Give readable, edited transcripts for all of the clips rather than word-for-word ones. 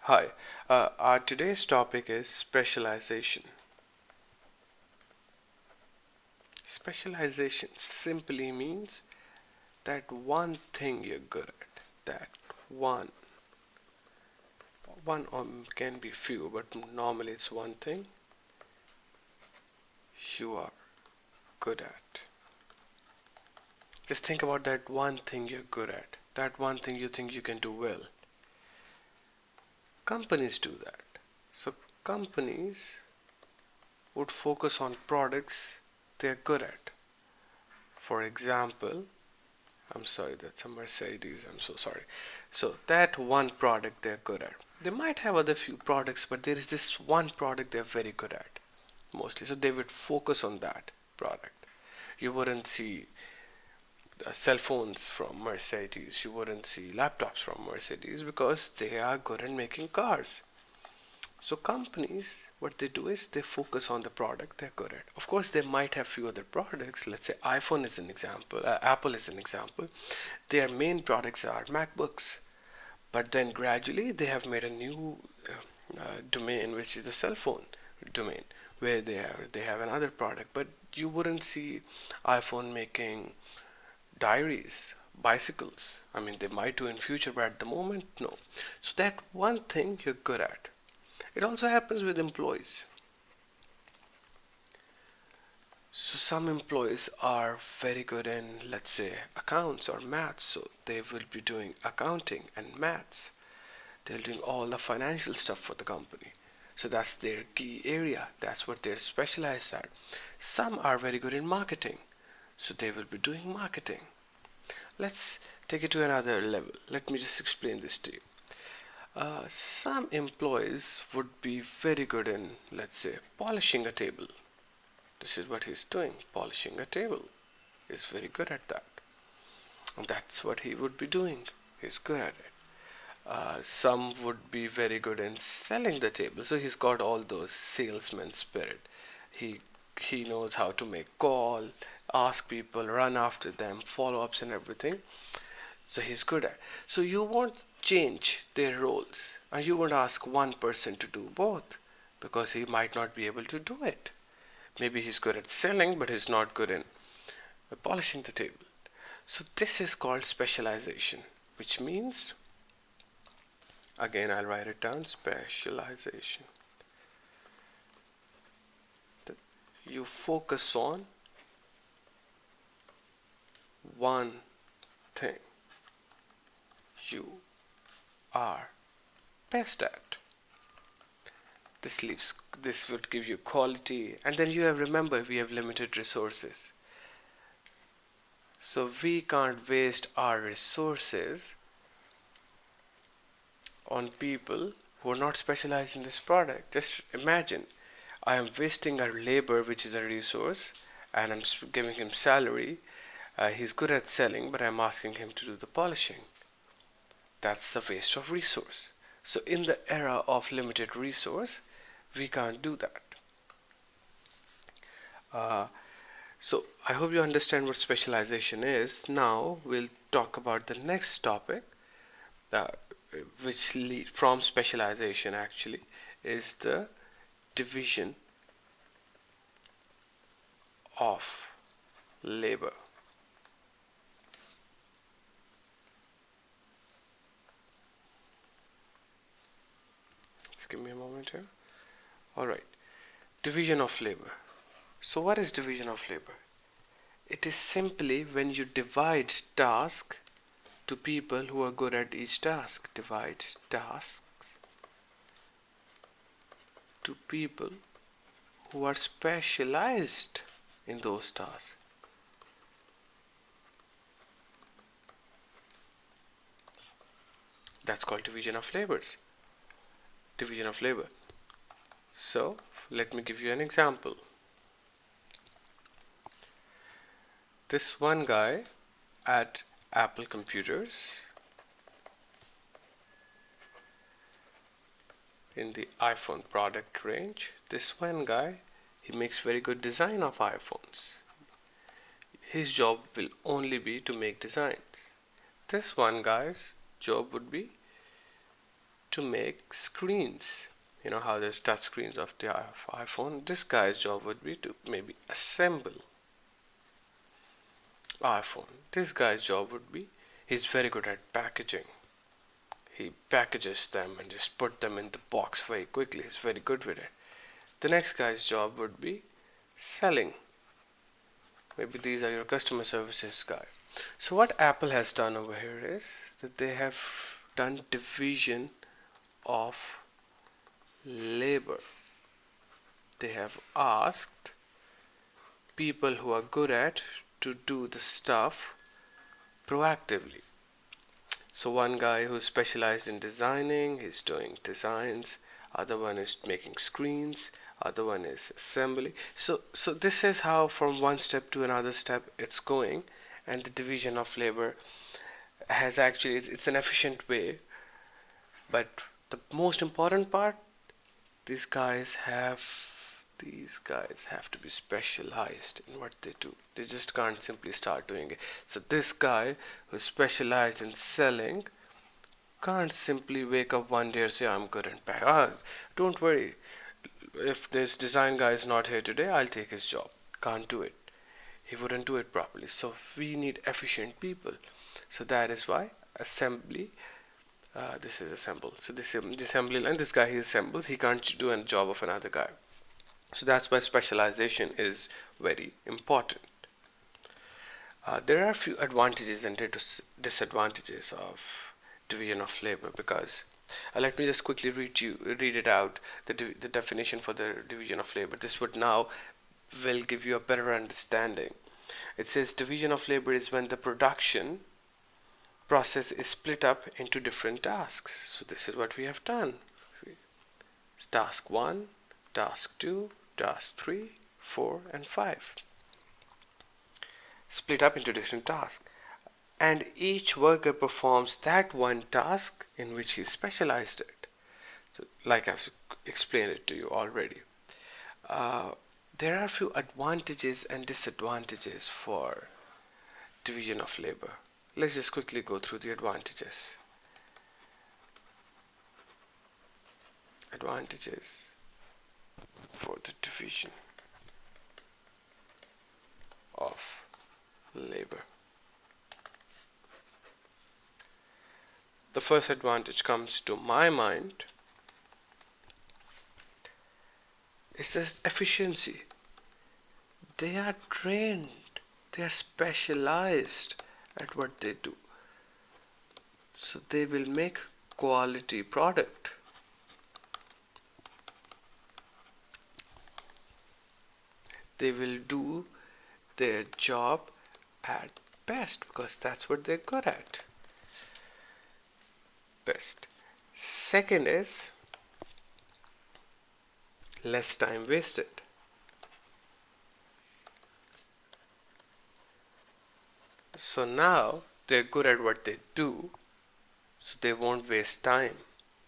Hi, our today's topic is specialization. Specialization simply means that one thing you're good at. That one, one can be few, but normally it's one thing you are good at. Just think about that one thing you're good at. That one thing you think you can do well. Companies do that. So companies would focus on products they're good at. For example, I'm sorry, that's a Mercedes. I'm so sorry. So that one product they're good at. They might have other few products, but there is this one product they're very good at mostly. So they would focus on that product. You wouldn't see cell phones from Mercedes. You wouldn't see laptops from Mercedes because they are good at making cars. So companies, what they do is they focus on the product they're good at. Of course, they might have few other products. Let's say iPhone is an example, Apple is an example. Their main products are MacBooks, but then gradually they have made a new domain, which is the cell phone domain, where they have another product. But you wouldn't see iPhone making diaries, bicycles. I mean, they might do in future, but at the moment, no. So that one thing you're good at. It also happens with employees. So some employees are very good in, let's say, accounts or maths, so they will be doing accounting and maths. They're doing all the financial stuff for the company. So that's their key area. That's what they're specialized at. Some are very good in marketing, so they will be doing marketing. Let's take it to another level. Let me just explain this to you. Some employees would be very good in, let's say, polishing a table. This is what he's doing, polishing a table. He's very good at that. And that's what he would be doing. He's good at it. Some would be very good in selling the table. So he's got all those salesman spirit. He he knows how to make call, ask people, run after them, follow ups and everything. So he's good at. So you won't change their roles, and you won't ask one person to do both because he might not be able to do it. Maybe he's good at selling, but he's not good in polishing the table. So this is called specialization, which means, again, I'll write it down, specialization. You focus on one thing you are best at. This would give you quality, and then you have, remember, we have limited resources, so we can't waste our resources on people who are not specialized in this product. Just imagine, I am wasting our labor, which is a resource, and I'm giving him salary. He's good at selling, but I'm asking him to do the polishing. That's a waste of resource. So in the era of limited resource, we can't do that. So I hope you understand what specialization is. Now we'll talk about the next topic, uh, which lead from specialization actually is the division of labor. Just give me a moment here. All right, division of labor. So what is division of labor? It is simply when you divide task to people who are good at each task. Divide tasks to people who are specialized in those tasks. That's called division of labors. Division of labor. So let me give you an example. This one guy at Apple Computers in the iPhone product range, this one guy, he makes very good design of iPhones. His job will only be to make designs. This one guy's job would be to make screens. You know how there's touch screens of the iPhone. This guy's job would be to maybe assemble iPhone. This guy's job would be, he's very good at packaging. He packages them and just put them in the box very quickly. He's very good with it. The next guy's job would be selling. Maybe these are your customer services guy. So what Apple has done over here is that they have done division of labor. They have asked people who are good at to do the stuff proactively. So one guy who's specialized in designing, he's doing designs. Other one is making screens. Other one is assembly. So this is how from one step to another step it's going, and the division of labor has actually, it's an efficient way. But the most important part, these guys have to be specialized in what they do. They just can't simply start doing it. So this guy who's specialized in selling can't simply wake up one day and say, I'm good at pack. Don't worry, if this design guy is not here today, I'll take his job. Can't do it. He wouldn't do it properly. So we need efficient people. So that is why assembly, this is assemble. So this assembly line, this guy he assembles, he can't do a job of another guy. So that's why specialization is very important. There are a few advantages and disadvantages of division of labor, because let me just quickly read it out, the definition for the division of labor. This would now will give you a better understanding. It says division of labor is when the production process is split up into different tasks. So this is what we have done. Task 1, task 2, task 3, 4 and 5. Split up into different tasks. And each worker performs that one task in which he specialized it. So, like I've explained it to you already. There are a few advantages and disadvantages for division of labor. Let's just quickly go through the advantages. Advantages for the division of labor. The first advantage comes to my mind is this efficiency. They are trained, they are specialized at what they do. So they will make quality product. They will do their job at best because that's what they're good at. Best. Second is less time wasted. So now they're good at what they do, so they won't waste time.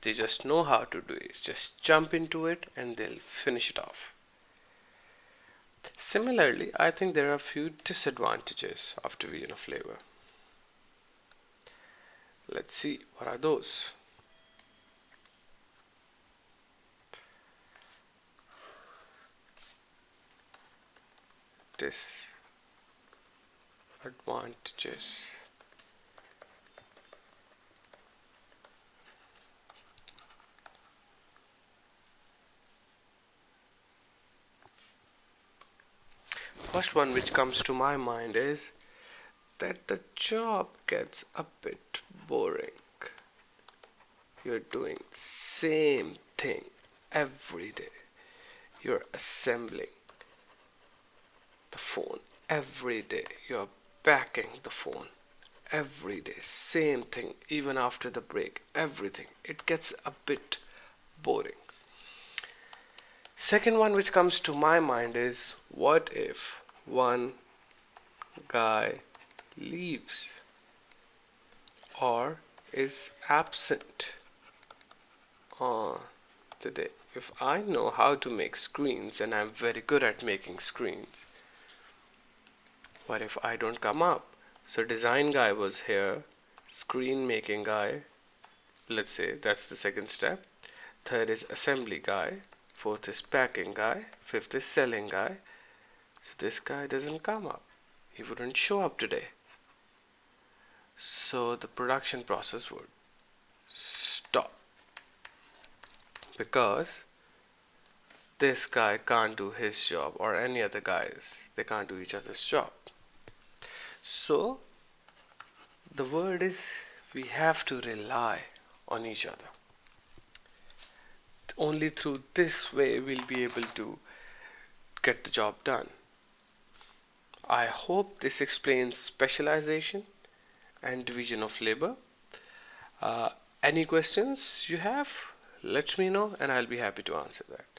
They just know how to do it. Just jump into it and they'll finish it off. Similarly, I think there are a few disadvantages of division of labor. Let's see, what are those? Disadvantages. First one which comes to my mind is that the job gets a bit boring. You're doing same thing every day. You're assembling the phone every day. You're packing the phone every day. Same thing, even after the break, everything. It gets a bit boring. Second one which comes to my mind is, what if one guy leaves or is absent on the day? If I know how to make screens and I'm very good at making screens, what if I don't come up? So design guy was here, screen making guy let's say that's the second step. Third is assembly guy. Fourth is packing guy. Fifth is selling guy. So this guy doesn't come up. He wouldn't show up today. So the production process would stop because this guy can't do his job, or any other guys, they can't do each other's job. So the word is, we have to rely on each other. Only through this way we'll be able to get the job done. I hope this explains specialization and division of labor. Any questions you have, let me know and I'll be happy to answer that.